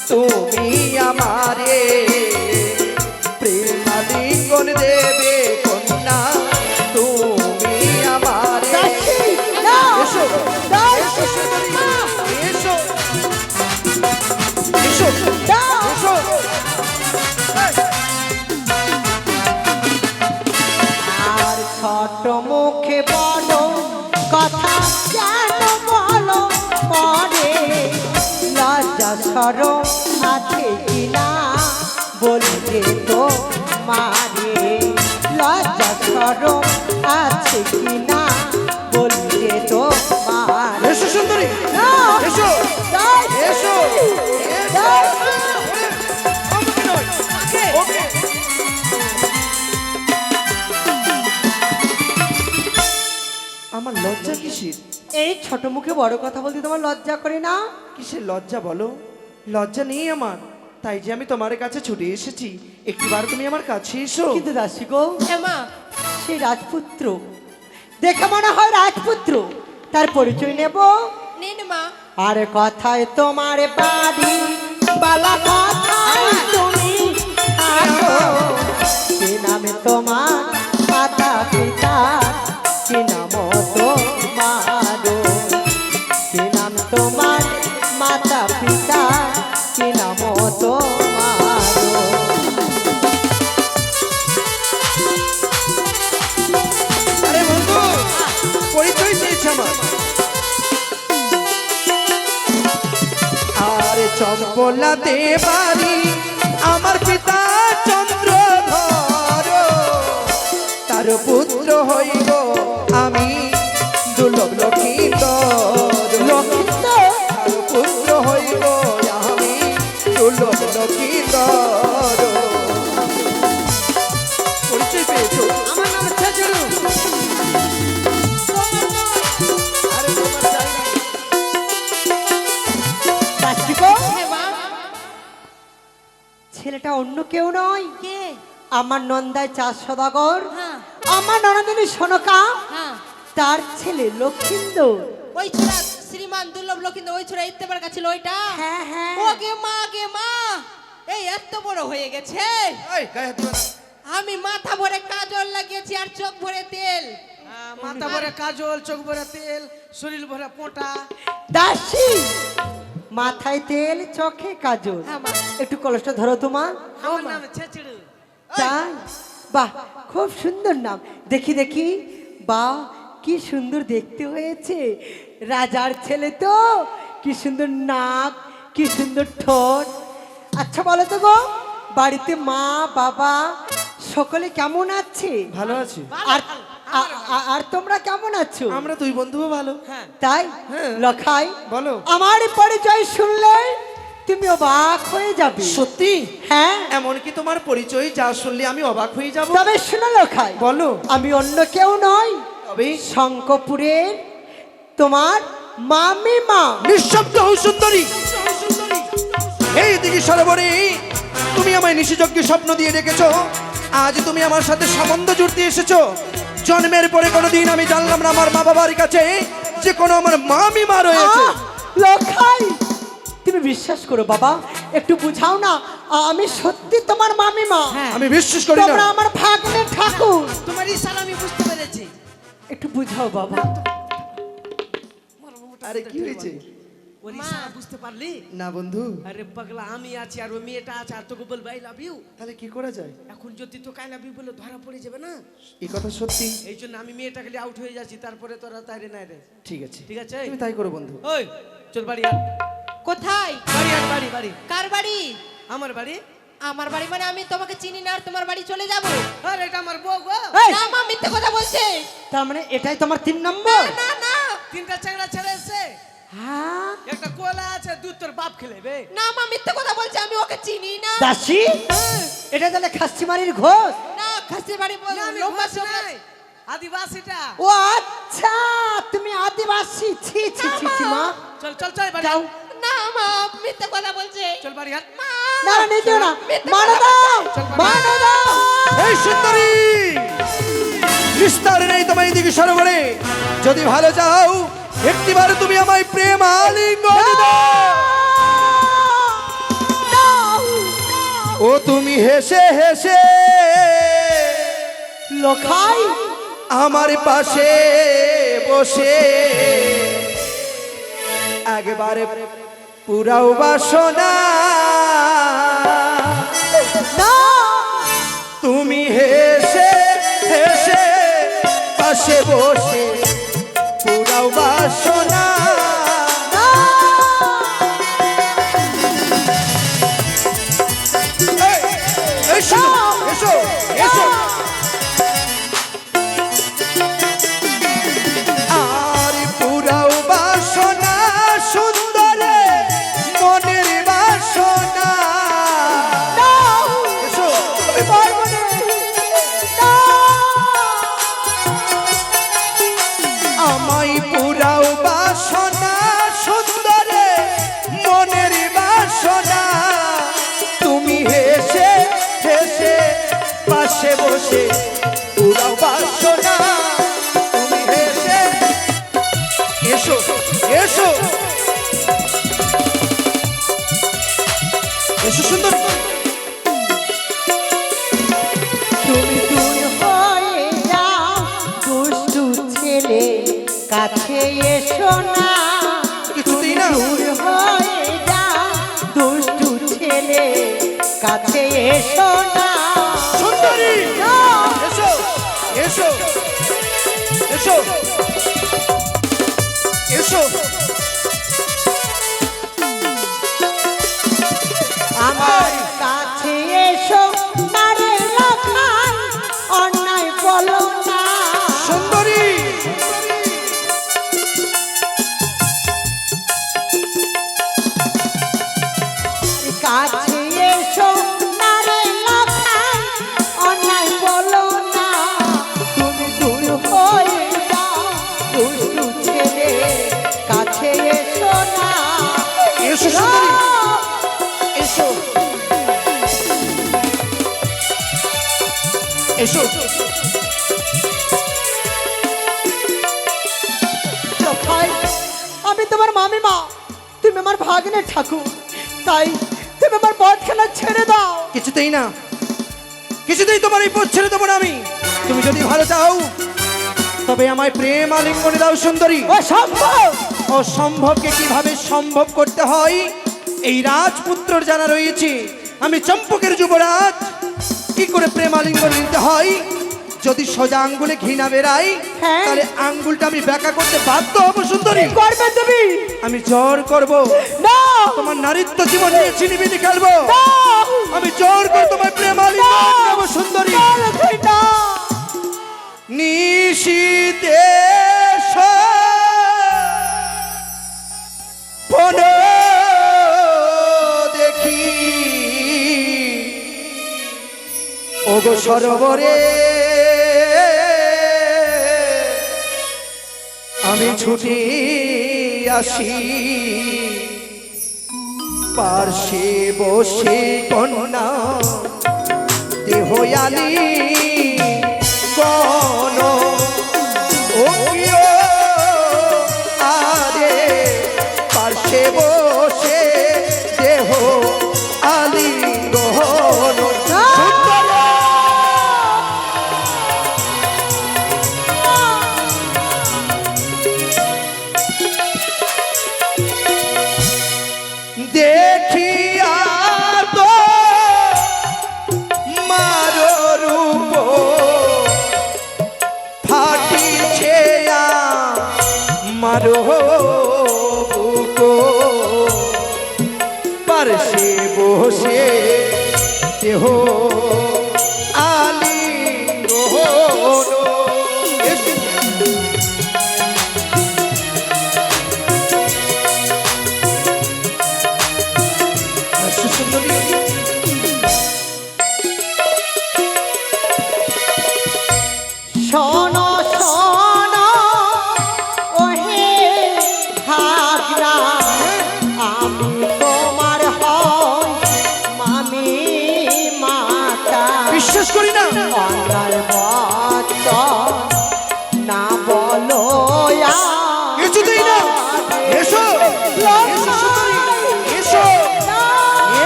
তুমি আমারে, প্রেমালিঙ্গন দেবে কন্যা তুমি আমারে। দাসী, দাও। এসো, দাসী, মা, এসো, এসো, দাও। এসো। আর ছোট মুখে বলো কথা কেন বলো পরে, লজ্জা সরম আছে কিনা বলবে তো মারে, লজ্জা সরম আছে কিনা বলবে তো মারে। এসো সুন্দরী, এসো, এসো, ওকে। আমার লজ্জা কিসের? এই ছোট মুখে বড় কথা বলতে তোমার লজ্জা করে না? কিসের লজ্জা বলো? লজ্জা নেই আমার, তাই যে আমি তোমার কাছে ছুটে এসেছি। একটিবার তুমি আমার কাছে এসো। কিন্তু দাসী গো, হ্যাঁ মা, সে রাজপুত্র দেখে মনে হয় রাজপুত্র, তার পরিচয় নেব। নিন মা। আর কথায় তোমার বাড়ি বালা কথায় তুমি থাকো, কি নামে তোমার মাতা পিতা, কি নাম তোমার, কি নাম তোমার মাতা পিতা, কি নাম তোমার। আরে বন্ধু, পরিচয় চেয়েছে আমার। আরে চম্পলাতে বাড়ি আমার পিতা চন্দ্রধর, তার পুত্র হইব আমি দুর্লভ লক্ষিন্দর, তার পুত্র হইব আমি দুর্লভ লক্ষিন্দর। পরিচয় পেয়েছো? আমার নাম ছাজরু। আরে তোমার চাই না। দাসী গো, হ্যাঁ মা। ছেলেটা অন্য কেউ নয়, কে? আমার নন্দায় চাষ সদাগর, হ্যাঁ আমার ননদিনী সনকা, হ্যাঁ। তার ছেলে লক্ষিন্দর। ওই ছোড়া শ্রীমান দুর্লভ লক্ষিন্দর, ওই ছোড়া ইত্তেবার কাছে ওইটা। হ্যাঁ হ্যাঁ, ও গে মা, গে মা, এই এত বড় হয়ে গেছে। এই গায়ে হাত দিও না। আমি মাথা ভরে কাজল লাগিয়েছি আর চোখ ভরে তেল। মাথা ভরে কাজল, চোখ ভরে তেল, শরীর ভরে পোঁটা। দাসী মাথায় তেল, চোখে কাজল। হ্যাঁ, মা। একটু কলসটা ধরো তো মা। আমার নাম ছেচড়ু। তাই? বাহ, খুব সুন্দর নাম। দেখি দেখি, বাহ কি সুন্দর দেখতে হয়েছে। রাজার ছেলে তো, কি সুন্দর নাক, কি সুন্দর ঠোঁট। আচ্ছা বলো তো গো, বাড়িতে মা বাবা সকলে কেমন আছে? ভালো আছি। আর আর তোমরা কেমন আছো? আমরা দুই বন্ধুও ভালো। হ্যাঁ তাই? হ্যাঁ। লখাই, বলো। আমার পরিচয় শুনলে তুমি অবাক হয়ে যাবে। সত্যি? হ্যাঁ, এমনকি তোমার পরিচয় যা শুনলে আমি অবাক হয়ে যাব। তবে শোনো লখাই, বলো। আমি অন্য কেউ নই, তবে শঙ্করপুরের তোমার মামিমা। নিঃশব্দ হও সুন্দরী। এই দিকে সরোবরে তুমি আমায় নিশিযজ্ঞ স্বপ্ন দিয়ে রেখেছো। আজ তুমি আমার সাথে সম্বন্ধ জুড়তে এসেছো। জন্মের পরে কোনোদিন আমি জানলাম না আমার মা বাবার কাছে যে কোনো আমার মামিমা রয়েছে। লখাই, তুমি বিশ্বাস করো বাবা, একটু বুঝাও না, আমি সত্যি তোমার মামিমা। আমি বিশ্বাস করি তোমরা না। আমার ভাগ্নে ঠাকুর। তোমার ইশারা আমি বুঝতে পেরেছি। একটু বুঝাও বাবা। আরে কি হয়েছে? ওর ইশারা বুঝতে পারলি? না বন্ধু, আরে পাগলা, আমি আছি আর ওই মেয়েটা আছে, আর তোকে বলবো আই লাভ ইউ। তাহলে কি করা যায়? এখন যদি তো আই লাভ ইউ বলে ধরা পড়ে যাবে না, এই কথা সত্যি? এই জন্য আমি মেয়েটাকে আউট হয়ে যাচ্ছি, তারপরে তোরা তাই রে নাই রে। ঠিক আছে, ঠিক আছে, তুমি তাই করো বন্ধু। ওই চল বাড়ি আর কোথায়? বাড়ি আর বাড়ি বাড়ি কার বাড়ি? আমার বাড়ি। আমার বাড়ি মানে আমি তোমাকে চিনি না আর তোমার বাড়ি চলে যাব? আরে এটা আমার বউ গো। এই, না মা, মিথ্যে কথা বলছে। তার মানে এটাই তোমার 3 নম্বর? না না তিনটা চ্যাংড়া ছেড়ে এসে, হ্যাঁ একটা কোলা আছে, দুধ তোর বাপ খেলে বে। না মা, মিথ্যে কথা বলছে, আমি ওকে চিনি না। দাসী, এটা তাহলে খাসিমারির ঘোষ? না, খাসির বাড়ি না, আমি লম্বা ঘোষ নাই, আদিবাসীটা। ও আচ্ছা, তুমি আদিবাসী। ছি ছি ছি ছি মা, চল চল চল বাড়ি যাও। না মা, মিথ্যে কথা বলছে। চল বাড়ি আর মা, না না, নিতে না, মানো দাও, মানো দাও। এই সুন্দরী, নিস্তার নেই তোমায় দিকে সরোবরে। যদি ভালো চাও একটিবার তুমি আমায় প্রেম আলিঙ্গন দাও। ও তুমি হেসে হেসে লখাই, আমার পাশে বসে একবারে পুরাও বাসনা। না তুমি হেসে হেসে পাশে বসে পুরাও বাসনা। এই, এসো এসো এসো। আর পুরাও বাসনা সুন্দরে মনের বাসনা। এসো, আমি পারবো না। আমায় পুরাও বাসনা সুন্দরে মনের বাসনা। তুমি হেসে হেসে পাশে বসে পুরাও বাসনা। তুমি হেসে এসো এসো এসো সুন্দর। তুমি দূর হয়ে যাও দুষ্টু ছেলে, কাছে এসো না। কিছুতেই না। দূর হয়ে যাও দুষ্টু ছেলে, কাছে এসো না। সুন্দরী এসো এসো এসো এসো। আমার কাছে এসো না রে লখাই, অন্যায় বলো না। সুন্দরী কাছে এসো না রে লখাই, অন্যায় বলো না। তুমি দূর হয়ে যাও দুষ্টু ছেলে, কাছে এসো না। এসো সুন্দরী এসো এসো। লখাই, আমি তোমার মামিমা, তুমি আমার ভাগ্নে ঠাকুর, তাই তুমি আমার বট খেলা ছেড়ে দাও। কিছুতেই না, কিছুতেই তোমার এই পথ ছেড়ে দেবো না আমি। তুমি যদি ভালো চাও তবে আমায় প্রেম আলিঙ্গনে দাও সুন্দরী। অসম্ভব, অসম্ভবকে কিভাবে সম্ভব করতে হয় এই রাজপুত্রর জানা রয়েছে। আমি চম্পকের যুবরাজ, কি করে প্রেম আলিঙ্গন নিতে হয়। যদি সোজা আঙ্গুলে ঘৃণা বেরাই, হ্যাঁ। তাহলে আঙ্গুলটা আমি ব্যাকা করতে বাধ্য হব সুন্দরী। করবে তুমি? আমি জোর করব, না তোমার নারীত্ব জীবন নিয়ে ছিনিমিনি খেলবো। না! আমি জোর করে তোমার প্রেম আলিঙ্গন নেব সুন্দরী। না, লক্ষ্মী, না! নিশীতে দেখি ওগো সরোবরে আমি ছুটি আসি, পার্শ্বে বসে কন্যা দেহয়ালি কোন ও আরে পার্শ্বে বসে দেহ আলিঙ্গন। দেখিয়া তো মারো রূপ ফাটিছে মারো বুকো, পার্শ্বে বসে দেহ আলিঙ্গন। শোনো শোনো ওহে ভাগনা, আমি তোমার হই মামি মাতা। বিশ্বাস করি না। অন্যার বচন না বলো কিছুতেই না। এসো এসো সুন্দরী, এসো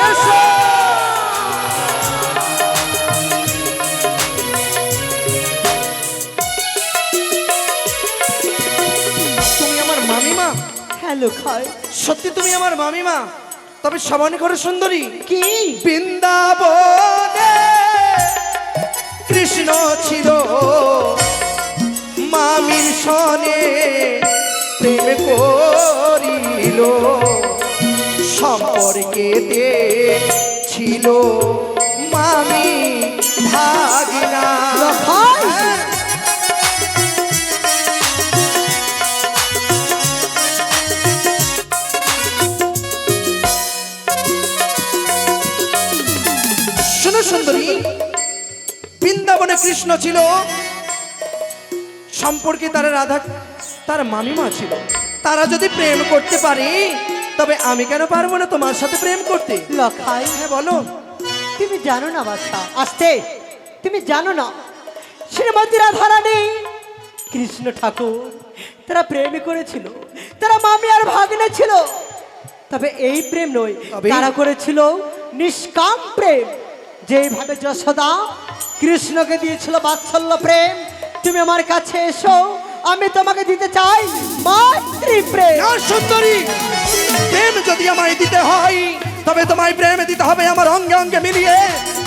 এসো। তুমি আমার মামিমা? হ্যালো খাই সত্যি তুমি আমার মামিমা? তবে সমান করে সুন্দরী। কি? বৃন্দাবনে কৃষ্ণ ছিল মামির সনে প্রেম করিল, সম্পর্কে ছিল মামি ভাগিনা। খাই শোনো সুন্দরী, বৃন্দাবনে কৃষ্ণ ছিল, সম্পর্কে তারা রাধা তার মামিমা ছিল। তারা যদি প্রেম করতে পারে, তবে আমি কেন পারবো না তোমার সাথে প্রেম করতে? লখাই হ্যাঁ বলো। তুমি জানো না বাচ্চা, আসতে তুমি জানো না শ্রীমতী রাধারানী কৃষ্ণ ঠাকুর তারা প্রেম করেছিল, তারা মামি আর ভাগ্নে ছিল। তবে এই প্রেম নয়, তবে? তারা করেছিল নিষ্কাম প্রেম। যেভাবে যশোদা কৃষ্ণকে দিয়েছিল বাৎসল্য প্রেম, তুমি আমার কাছে এসো, আমি তোমাকে দিতে চাই মাতৃ প্রেম। না সুন্দরী, প্রেম যদি আমায় দিতে হয়, তবে তোমায় প্রেম দিতে হবে আমার অঙ্গে অঙ্গে মিলিয়ে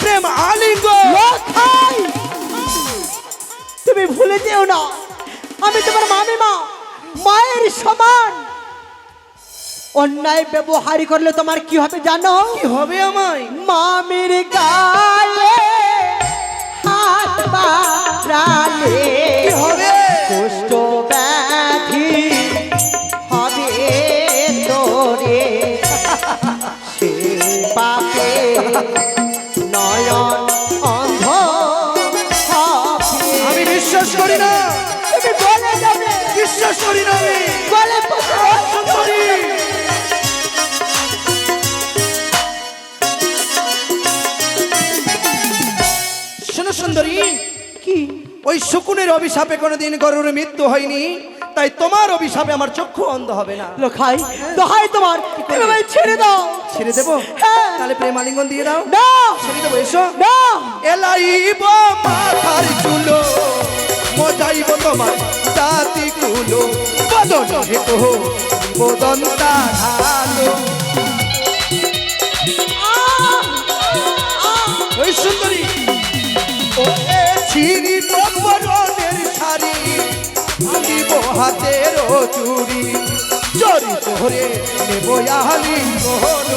প্রেম আলিঙ্গন। লখাই তুমি ভুলে যেও না, আমি তোমার মামিমা, মায়ের সমান। অন্যায় ব্যবহার করলে তোমার কি হবে জানো? কি হবে আমায়? মামির গায়ে হাত বাড়ালে কি হবে? কুষ্ঠ ব্যাধি হবে তোরে, সে পাপে নয়ন অন্ধ হবে। আমি বিশ্বাস করি না, তুমি বলে যাবে, বিশ্বাস করি না আমি। বলে সুন্দরী, শোনো সুন্দরী, কি? ওই শকুনের অভিশাপে কোনোদিন গরুর মৃত্যু হয়নি, তাই তোমার অভিশাপে আমার চক্ষু অন্ধ হবে না। লোখাই দোহাই তোমার, তুমি আমায় ছেড়ে দাও। ছেড়ে দেবো? হ্যাঁ। তাহলে প্রেম আলিঙ্গন দিয়ে দাও। না ছেড়ে দেবো, এসো। না, এলাইব মাথার চুলো, মজাইব তোমার জাতি কুলো, বদন হেতো বদনটা ঢালো। ওই সুন্দরী ও এ ছিরি বরণের শাড়ি ভাঙিব হাতের চুরি চরি তোরে নেব আলিঙ্গন।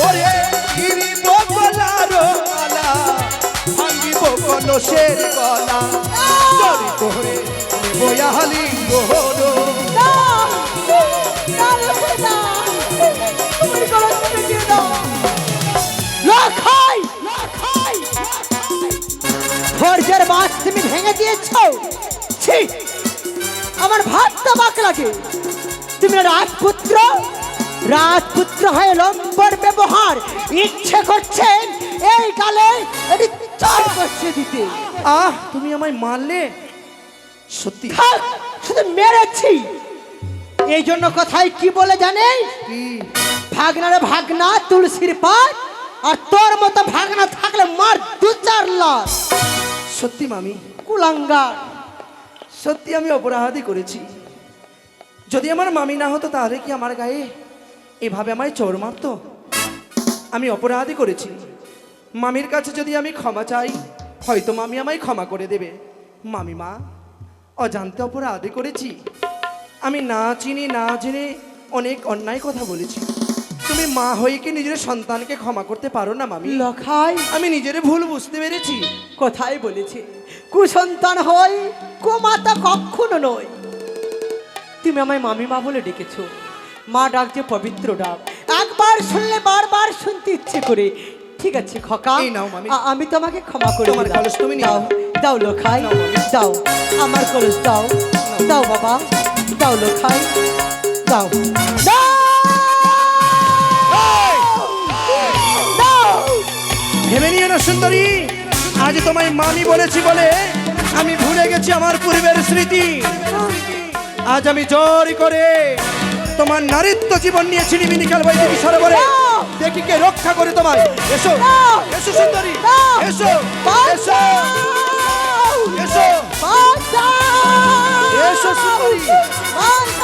ওরে ছিরি বগলার মালা ভাঙিব কলসের গলা চরি তোরে নেব আলিঙ্গন। ধৈর্যের বাঁধ তুমি ভেঙে দিয়েছ। ছি, আমার ভাতটা বাক লাগে। তুমি রাজপুত্র, রাজপুত্র হয়ে লম্বর ব্যবহার ইচ্ছে করছে এই গালে এটি চার বসিয়ে দিতে। তুমি আমায় মারলে? সত্যি? থাক, শুধু মেরেছি। এই জন্য কথাই কি বলে জানেন? কি? ভাগনারে ভাগনা তুলসীর পাত, আর তোর মতো ভাগনা থাকলে মার 2-4 লাখ। সত্যি মামি? কুলাঙ্গার। সত্যি আমি অপরাধই করেছি। যদি আমার মামি না হতো তাহলে কি আমার গায়ে এভাবে আমায় চোর মারতো? আমি অপরাধই করেছি। মামির কাছে যদি আমি ক্ষমা চাই হয়তো মামি আমায় ক্ষমা করে দেবে। মামি মা, অজান্তে অপরাধই করেছি। আমি না চিনি না জেনে অনেক অন্যায় কথা বলেছি। তুমি মা হয়ে কি নিজের সন্তানকে ক্ষমা করতে পারো না মামি? লখাই আমি নিজের ভুল বুঝতে পেরেছি। কোথায় বলেছে কুসন্তান হয়, কুমাতা কখনো নয়। তুমি আমায় মামিমা বলে ডেকেছো। মা ডাক যে পবিত্র ডাক, একবার শুনলে বারবার শুনতে ইচ্ছে করে। ঠিক আছে খোকা, এই নাও মামি। আমি তোমাকে ক্ষমা করে তোমার দিলাম। কলস তুমি নিয়ে দাও, নাও। দাও লখাই, নাও মামি। দাও আমার কলস দাও। দাও বাবা, দাও লখাই, দাও। দাও! দাও! ভেবে নিও না সুন্দরী, আজ তোমায় মামি বলেছি বলে আমি ভুলে গেছি আমার পূর্বের স্মৃতি। আজ আমি জোর করে তোমার নারীত্ব জীবন নিয়ে ছিনিমিনি খেলবো এই দিকে সরোবরে। দেখি কে রক্ষা করে তোমায়। এসো এসো সুন্দরী, এসো এসো এসো এসো সুন্দরী। এসো সুন্দরী, এসো।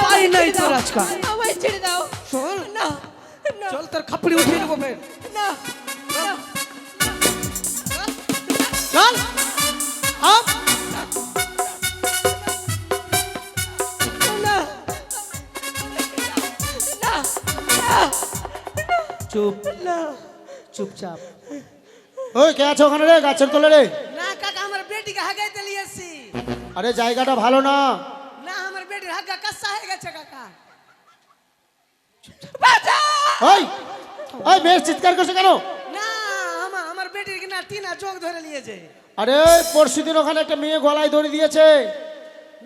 পাই নাই তোর আজকাল। আমায় ছেড়ে দাও। চল না না চল, তোর খাপড়ি উঠিয়ে নেবো ফের। না না। চল আপ। না না চুপ, না চুপচাপ। ওই কে আছে ওখানে রে, গাছের তলে রে? না কাকা, আমার বেটিকে হাগাইতে লিয়েছি। আরে জায়গাটা ভালো না। না, আমার বেটির হাগা কাঁচা হয়ে গেছে কাকা। ওই ওই বেশ চিৎকার করছে কেন? না, আমার বেটির কিনা টিনা চোখ ধরে নিয়েছে। আরে পরশুদিন ওখানে একটা মেয়ে গলায় দড়ি দিয়েছে।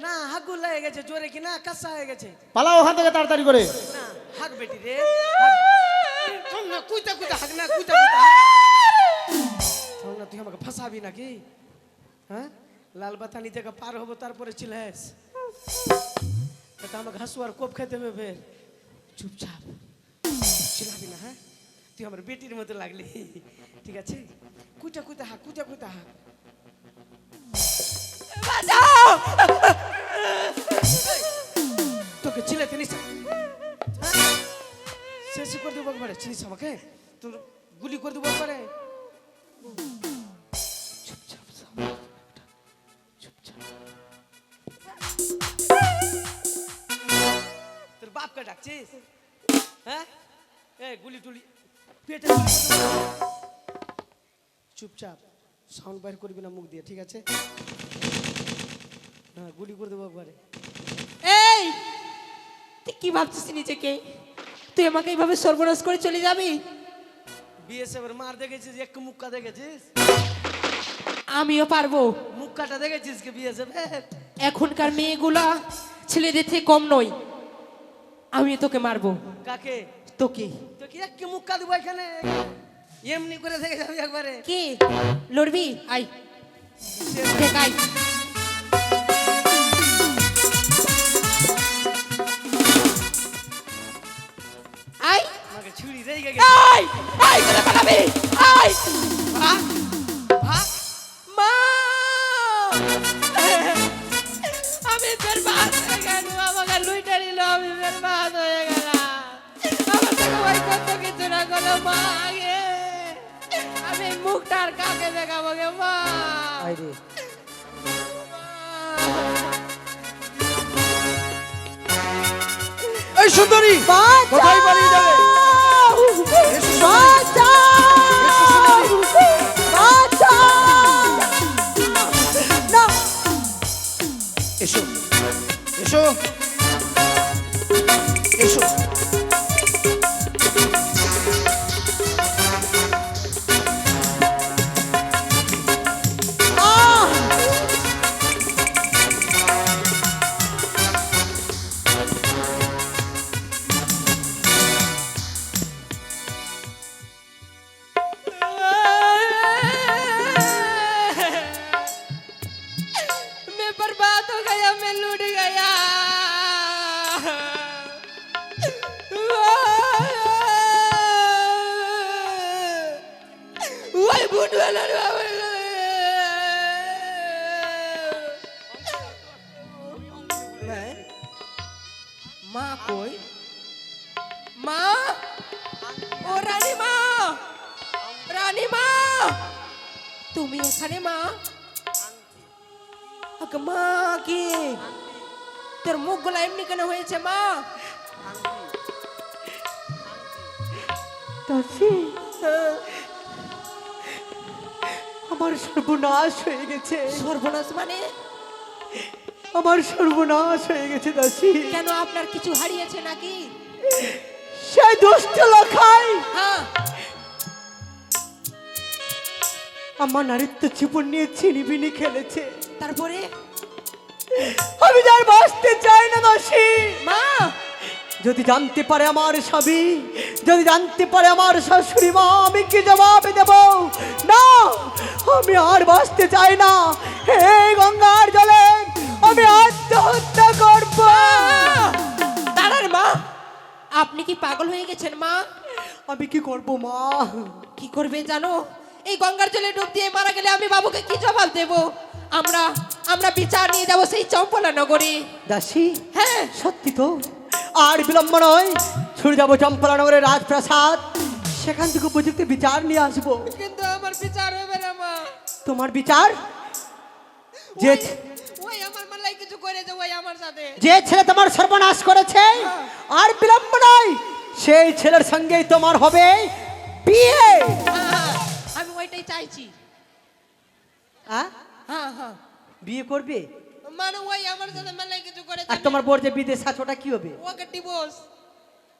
না, হাগু লেগে গেছে জোরে, কিনা কাঁচা হয়ে গেছে। পালাও ওখান থেকে তাড়াতাড়ি করে। না, হাগ বেটি রে, হাগ। না, কুইতা কুইতা হাগ, না কুইতা কুইতা। না, তুই আমাকে ফাঁসাবি নাকি? হ্যাঁ, লাল বাতানি থেকে পার হবো তারপরে চিল্লাস। তা আমাকে হাসুয়ার কোপ খেতে হবে ফের। চুপচাপ, চিল্লাবি না। হ্যাঁ, তুই আমার বেটির মতো লাগলি। ঠিক আছে, কুইটা কুইতা হাগ, কুইটা কুইতা হাগ। তোকে চিল্লাতে নিস, শেষ করে দেবো একবারে। চিনিস আমাকে? তোর গুলি করে দেবো একবারে। চুপচাপ, চুপচাপ। তোর বাপকে ডাকছিস? হ্যাঁ, গুলি টুলি পেটে গুলি করে দেবো। চুপচাপ, সাউন্ড বাইর করবি না মুখ দিয়ে, ঠিক আছে? হ্যাঁ, গুলি করে দেবো একবারে। এই, তুই কি ভাবছিস নিজেকে? তুই আমাকে এইভাবে সর্বনাশ করে চলে যাবি? বিএসএফ এর মার দেখেছিস? এক মুক্কা দেখেছিস? আমিও পারবো। মুক্কাটা দেখেছিস কি বিএসএফ এর? এখনকার মেয়েগুলা ছেলেদের থেকে কম নয়। আমি তোকে মারবো। কাকে? তো কি তো কি এক মুক্কা দেবো এখানে এমনি করে থেকে যাবি একবারে কি লড়বি আই দেখ আই আই আমাকে ছুরি রেগে আই আই করে পালাবি আই মা আমি বরবাদ হয়ে গেল আমাকে লুইটা নিল আমি বরবাদ হয়ে গেলাম আমার তো ওই কত কিছু না করলো মা আগে আমি মুখটার কাকে দেখাবো গে মা আরে এই সুন্দরী কোথায় পালিয়ে যাবে? এসো এসো এসো এসো मैं बर्बाद हो गया मैं लूट गया वही बूट वाला माँ कोई माँ ओ रानी माँ रानी माँ তুমি এখানে মা আগে মা কি তোর মুখগুলো এমনি কেন হয়েছে মা দাসী আমার সর্বনাশ হয়ে গেছে সর্বনাশ মানে আমার সর্বনাশ হয়ে গেছে দাসী কেন আপনার কিছু হারিয়েছে নাকি সেই দুষ্ট লোকাই হ্যাঁ আমার নারীত্ব জীবন নিয়ে ছিনিবিনি খেলেছে তারপরে আমি যার বাঁচতে চাই না দাসী মা যদি জানতে পারে আমার স্বামী যদি জানতে পারে আমার শাশুড়ি মা আমি কি জবাব দেব না আমি আর বাঁচতে চাই না হে গঙ্গার জলে আমি আত্মহত্যা করব দাঁড়ান মা আপনি কি পাগল হয়ে গেছেন মা আমি কি করব মা কি করবে জানো এই গঙ্গার জলে ডুব দিয়ে মারা গেলে আমি বাবুকে কি জবাব দেব আমরা আমরা বিচার নিয়ে যাব সেই চম্পলা নগরে দাসী হ্যাঁ সত্যি তো আর বিলম্ব নয় ছুটে যাবো চম্পলা নগরের রাজপ্রাসাদ সেখান থেকে উপযুক্ত বিচার নিয়ে আসবো কিন্তু আমার বিচার হবে না মা তোমার বিচার যে ওই আমার মালাই কিছু করে যে ওই আমার সাথে যে ছেলে তোমার সর্বনাশ করেছে আর বিলম্ব নয় সেই ছেলের সঙ্গেই তোমার হবে বিয়ে হ্যাঁ, আমি ওইটাই চাইছি আ? হ্যাঁ হ্যাঁ বিয়ে করবে মানে ওই আমার সাথে মালাই কিছু করে আর তোমার বোর যে বিদেশ আছে ওটা কি হবে ওকে ডিভোর্স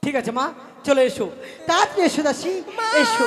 ঠিক আছে মা চলে এসো তাড়াতাড়ি এসো দাসী মা এসো